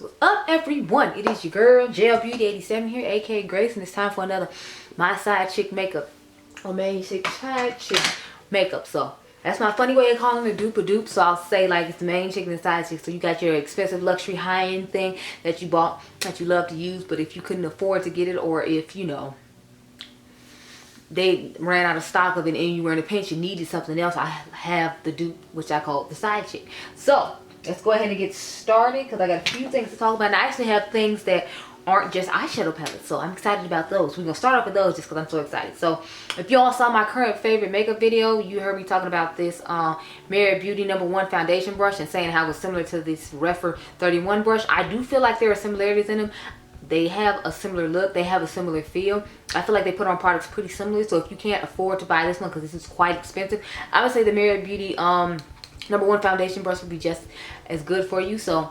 What's up, everyone? It is your girl Jail Beauty 87 here, aka Grace, and it's time for another My Side Chick makeup or main chick side chick makeup. So that's my funny way of calling it dupe or dupe. So I'll say like it's the main chick and the side chick. So you got your expensive luxury high-end thing that you bought that you love to use, but if you couldn't afford to get it, or if you know they ran out of stock of it and you were in a pinch, you needed something else, I have the dupe, which I call the side chick. So let's go ahead and get started because I got a few things to talk about. And I actually have things that aren't just eyeshadow palettes, so I'm excited about those. We're gonna start off with those just because I'm so excited. So if y'all saw my current favorite makeup video, you heard me talking about this Mented Beauty #1 foundation brush and saying how it was similar to this Refer 31 brush. I do feel like there are similarities in them. They have a similar look, they have a similar feel. I feel like they put on products pretty similarly. So if you can't afford to buy this one because this is quite expensive, I would say the Mented Beauty #1 foundation brush would be just as good for you. So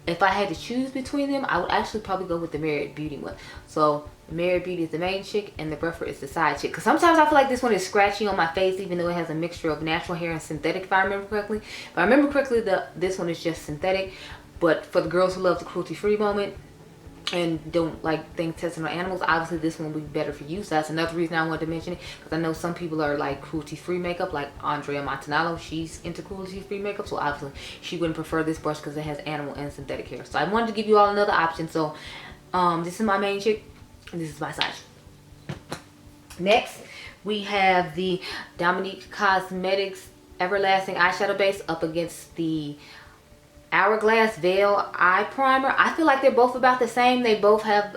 if I had to choose between them, I would actually probably go with the Mented Beauty one. So the Mented Beauty is the main chick and the Refer is the side chick. Because sometimes I feel like this one is scratchy on my face, even though it has a mixture of natural hair and synthetic, if I remember correctly. If I remember correctly, this one is just synthetic. But for the girls who love the cruelty-free moment and don't like things tested on animals, obviously this one will be better for you. So that's another reason I wanted to mention it, because I know some people are like cruelty-free makeup, like Andrea Montanalo. She's into cruelty-free makeup, so obviously she wouldn't prefer this brush because it has animal and synthetic hair. So I wanted to give you all another option. So this is my main chick and this is my side chick. Next we have the Mented Cosmetics Everlasting Eyeshadow Base up against the Hourglass Veil Eye Primer. I feel like they're both about the same. They both have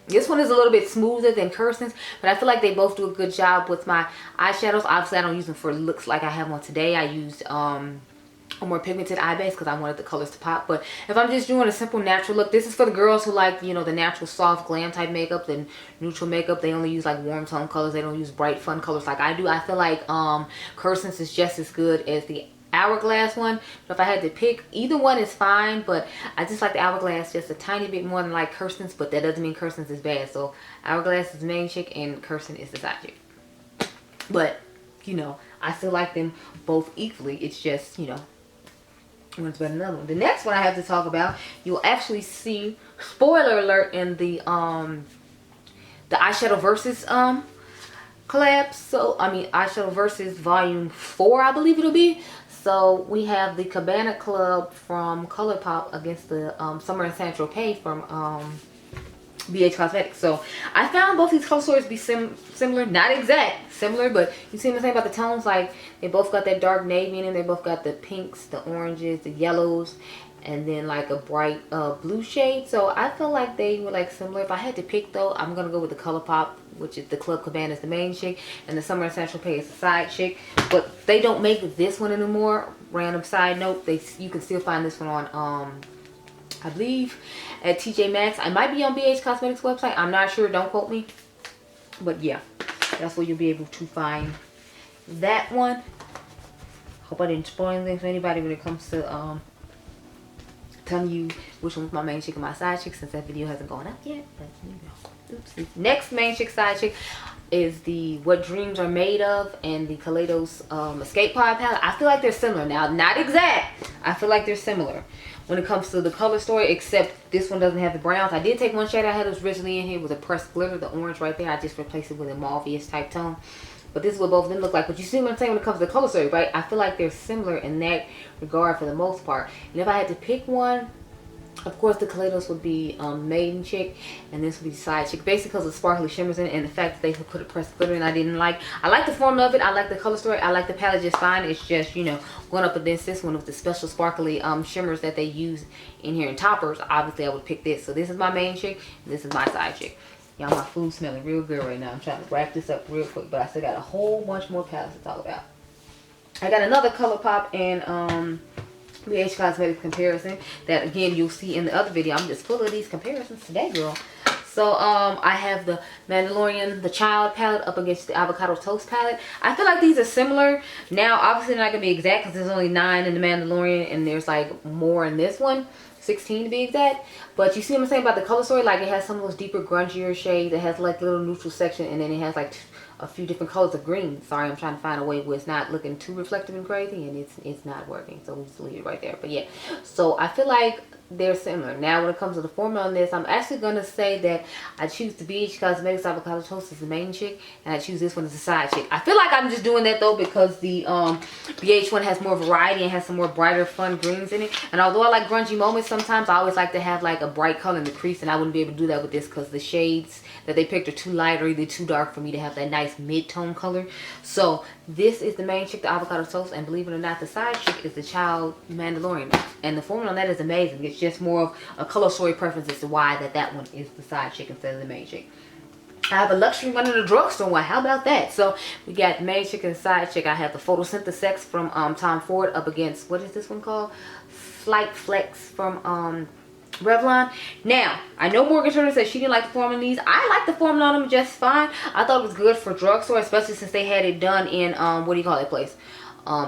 this one is a little bit smoother than Kirsten's, but I feel like they both do a good job with my eyeshadows. Obviously I don't use them for looks like I have one today. I used a more pigmented eye base because I wanted the colors to pop. But if I'm just doing a simple natural look, this is for the girls who like, you know, the natural soft glam type makeup, the neutral makeup. They only use like warm tone colors. They don't use bright fun colors like I do. I feel like Kirsten's is just as good as the Hourglass one. But if I had to pick, either one is fine, but I just like the Hourglass just a tiny bit more than like Kirsten's, but that doesn't mean Kirsten's is bad. So Hourglass is the main chick and Kirsten is the side chick. But you know, I still like them both equally. It's just, you know, one's better than another one. The next one I have to talk about, you'll actually see, spoiler alert, in the Eyeshadow Versus collab. So I mean Eyeshadow Versus volume 4, I believe it'll be. So we have the Cabana Club from ColourPop against the Summer and Saint Tropez from BH Cosmetics. So I found both these color stories to be similar, not exact, similar, but you see what I'm saying about the tones? Like they both got that dark navy in them. They both got the pinks, the oranges, the yellows, and then like a bright blue shade. So I feel like they were like similar. If I had to pick though, I'm gonna go with the ColourPop, which is the Club Cabana is the main chick and the Summer and Saint Tropez is the side chick. But they don't make this one anymore. Random side note, you can still find this one on I believe at TJ Maxx. I might be on BH Cosmetics website, I'm not sure, don't quote me, but yeah, that's where you'll be able to find that one. Hope I didn't spoil anything for anybody when it comes to telling you which one's my main chick and my side chick, since that video hasn't gone up yet. But you know, oopsie. Next main chick side chick is the What Dreams Are Made Of and the Kaleidos Escape Pod palette. I feel like they're similar. Now, not exact, I feel like they're similar when it comes to the color story, except this one doesn't have the browns. I did take one shade I had was originally in here with a pressed glitter, the orange right there. I just replaced it with a mauve-ish type tone. But this is what both of them look like. But you see what I'm saying when it comes to the color story, right? I feel like they're similar in that regard for the most part. And if I had to pick one, of course the Kaleidos would be main chick and this would be the side chick, basically because of the sparkly shimmers in it and the fact that they put a pressed glitter in. I like the formula of it. I like the color story. I like the palette just fine. It's just, you know, going up against this one with the special sparkly shimmers that they use in here in toppers. Obviously I would pick this. So this is my main chick and this is my side chick. Y'all, my food's smelling real good right now. I'm trying to wrap this up real quick, but I still got a whole bunch more palettes to talk about. I got another ColourPop and BH Cosmetics comparison that again you'll see in the other video. I'm just full of these comparisons today, girl. So I have the Mandalorian The Child palette up against the Avocado Toast palette. I feel like these are similar. Now obviously they're not gonna be exact because there's only 9 in the Mandalorian and there's like more in this one, 16 to be exact. But you see what I'm saying about the color story? Like it has some of those deeper grungier shades. It has like a little neutral section and then it has like a few different colors of green. Sorry, I'm trying to find a way where it's not looking too reflective and crazy, and it's not working, so we'll just leave it right there. But yeah, so I feel like they're similar. Now when it comes to the formula on this, I'm actually going to say that I choose the BH Cosmetics Avocado Toast as the main chick, and I choose this one as the side chick. I feel like I'm just doing that though because the BH one has more variety and has some more brighter fun greens in it. And although I like grungy moments sometimes, I always like to have like a bright color in the crease, and I wouldn't be able to do that with this because the shades that they picked are too light or either too dark for me to have that nice mid-tone color. So this is the main chick, the Avocado Toast, and believe it or not, the side chick is the Child Mandalorian. And the formula on that is amazing. It's just more of a color story preference as to why that one is the side chick instead of the main chick. I have a luxury one in the drugstore one. How about that? So we got the main chick and the side chick. I have the Photosynthesex from Tom Ford up against, what is this one called? Slight Flex from Revlon. Now, I know Morgan Turner said she didn't like the formula on these. I like the formula on them just fine. I thought it was good for drugstore, especially since they had it done in, what do you call that place?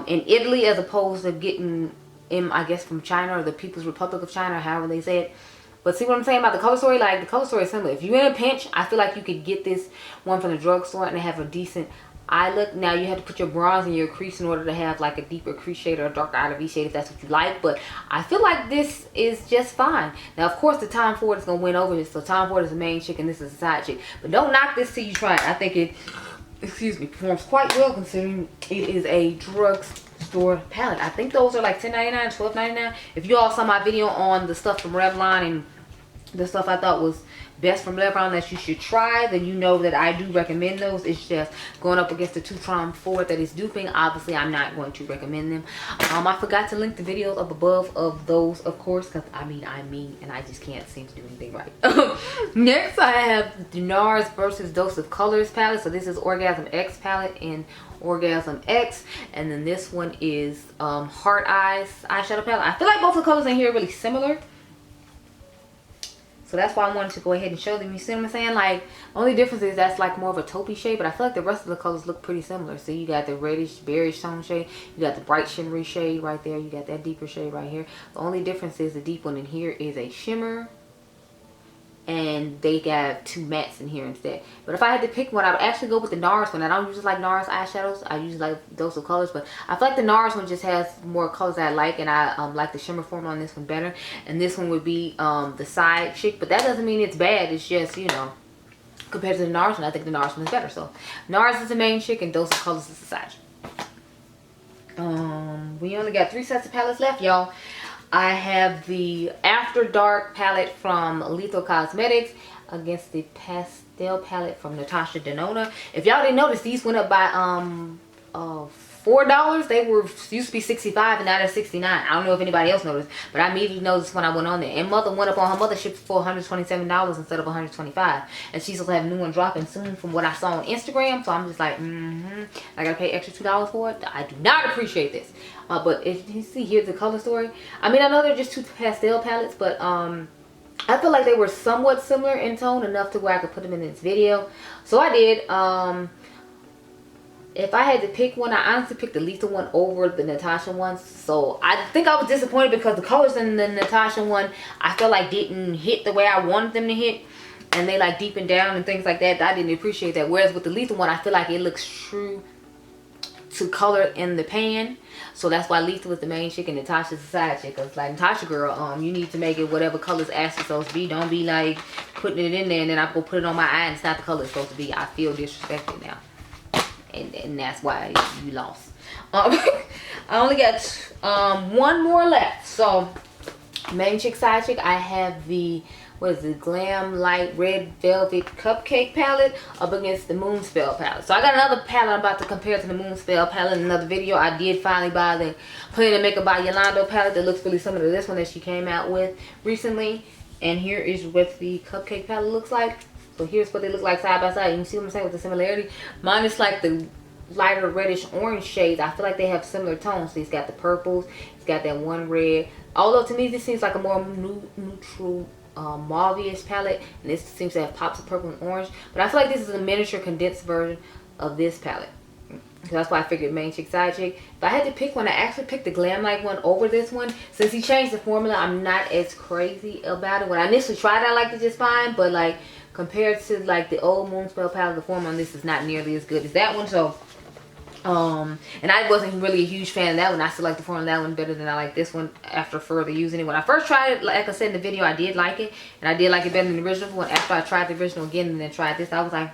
In Italy, as opposed to getting in, I guess, from China or the People's Republic of China, or however they say it. But see what I'm saying about the color story? Like, the color story is similar. If you're in a pinch, I feel like you could get this one from the drugstore and have a decent eye look. Now, you have to put your bronze in your crease in order to have like a deeper crease shade or a darker outer V shade if that's what you like. But I feel like this is just fine. Now, of course, the Tom Ford is going to win over this. So Tom Ford is the main chick and this is the side chick. But don't knock this till you try it. I think it, excuse me, performs quite well considering it is a drugstore palette. I think those are like $10.99, $12.99. If you all saw my video on the stuff from Revlon and the stuff I thought was best from Revlon that you should try, then you know that I do recommend those. It's just going up against the two Tom Ford that is duping. Obviously, I'm not going to recommend them. I forgot to link the videos up above of those, of course, because I mean, and I just can't seem to do anything right. Next, I have the NARS versus Dose of Colors palette. So this is Orgasm X Palette and Orgasm X, and then this one is Heart Eyes eyeshadow palette. I feel like both the colors in here are really similar. So that's why I wanted to go ahead and show them. You see what I'm saying? Like, only difference is that's like more of a taupey shade, but I feel like the rest of the colors look pretty similar. So you got the reddish, berryish tone shade. You got the bright shimmery shade right there. You got that deeper shade right here. The only difference is the deep one in here is a shimmer. And they got two mattes in here instead. But if I had to pick one, I would actually go with the NARS one. I don't usually like NARS eyeshadows. I usually like Dose of Colors. But I feel like the NARS one just has more colors that I like. And I like the shimmer formula on this one better. And this one would be the side chick. But that doesn't mean it's bad. It's just, you know, compared to the NARS one, I think the NARS one is better. So NARS is the main chick and Dose of Colors is the side chick. We only got 3 sets of palettes left, y'all. I have the After Dark palette from Lethal Cosmetics against the Pastel palette from Natasha Denona. If y'all didn't notice, these went up by $4. They were used to be $65 and now they're $69. I don't know if anybody else noticed, but I immediately noticed when I went on there. And Mother went up on her Mothership for $127 instead of $125. And she's supposed to have a new one dropping soon from what I saw on Instagram. So I'm just like, I gotta pay extra $2 for it. I do not appreciate this. But if you see, here's the color story. I mean, I know they're just 2 pastel palettes, but I feel like they were somewhat similar in tone enough to where I could put them in this video. So I did. If I had to pick one, I honestly picked the Lethal one over the Natasha one. So I think I was disappointed because the colors in the Natasha one, I felt like didn't hit the way I wanted them to hit. And they like deepened down and things like that. I didn't appreciate that. Whereas with the Lethal one, I feel like it looks true to color in the pan. So that's why Lethal is the main chick and Natasha's the side chick. Cause like, Natasha girl, you need to make it whatever colors ask it's supposed to be. Don't be like putting it in there and then I go put it on my eye and it's not the color it's supposed to be. I feel disrespected now. And that's why you lost. I only got one more left. So main chick, side chick, I have the, what is it, Glam Light Red Velvet Cupcake Palette up against the Moonspell Palette. So I got another palette I'm about to compare to the Moonspell Palette in another video. I did finally buy the Planet Makeup by Yolanda palette that looks really similar to this one that she came out with recently. And here is what the Cupcake Palette looks like. So here's what they look like side by side. You can see what I'm saying with the similarity. Mine is like the lighter reddish orange shades. I feel like they have similar tones. So it's got the purples. It's got that one red. Although to me this seems like a more neutral mauve-ish palette. And this seems to have pops of purple and orange. But I feel like this is a miniature condensed version of this palette. So that's why I figured main chick, side chick. If I had to pick one, I actually picked the Glam Light one over this one. Since he changed the formula, I'm not as crazy about it. When I initially tried it, I liked it just fine. But like, compared to like the old Moonspell palette, the formula on this is not nearly as good as that one. So And I wasn't really a huge fan of that one. I still like the formula of that one better than I like this one after further using it. When I first tried it, like I said in the video, I did like it, and I did like it better than the original one. After I tried the original again and then tried this, I was like,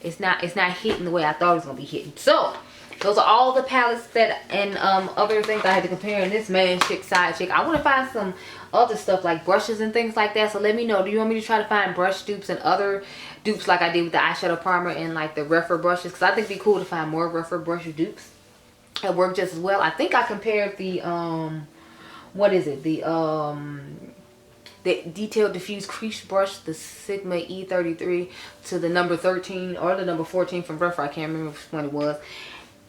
it's not hitting the way I thought it was gonna be hitting. So those are all the palettes that and other things I had to compare in this man chick side chick. I want to find some other stuff like brushes and things like that, so let me know. Do you want me to try to find brush dupes and other dupes like I did with the eyeshadow primer and like the rougher brushes? Because I think it'd be cool to find more rougher brush dupes that work just as well. I think I compared the what is it, the Detailed Diffuse Crease Brush, the Sigma E33, to the number 13 or the number 14 from Rougher. I can't remember which one it was.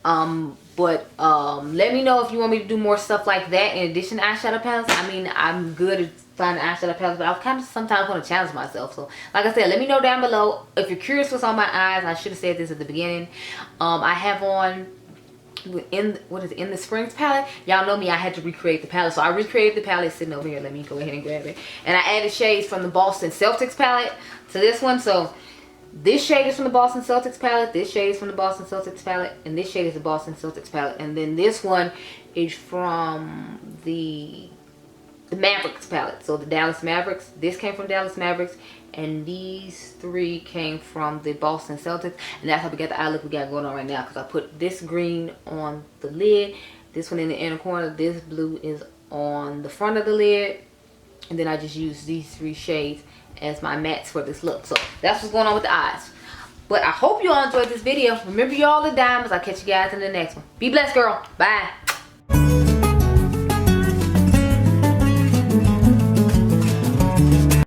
Let me know if you want me to do more stuff like that in addition to eyeshadow palettes. I mean, I'm good at finding eyeshadow palettes, but I kind of sometimes want to challenge myself. So like I said, let me know down below. If you're curious what's on my eyes, I should have said this at the beginning. I have on in the Springs palette. Y'all know me, I had to recreate the palette, so I recreated the palette. It's sitting over here. Let me go ahead and grab it. And I added shades from the Boston Celtics palette to this one. So this shade is from the Boston Celtics palette, this shade is from the Boston Celtics palette, and this shade is the Boston Celtics palette. And then this one is from the Mavericks palette. So the Dallas Mavericks. This came from Dallas Mavericks, and these three came from the Boston Celtics. And that's how we got the eye look we got going on right now, because I put this green on the lid, this one in the inner corner, this blue is on the front of the lid, and then I just used these three shades as my mattes for this look. So that's what's going on with the eyes. But I hope you all enjoyed this video. Remember, you all the diamonds. I'll catch you guys in the next one. Be blessed, girl. Bye.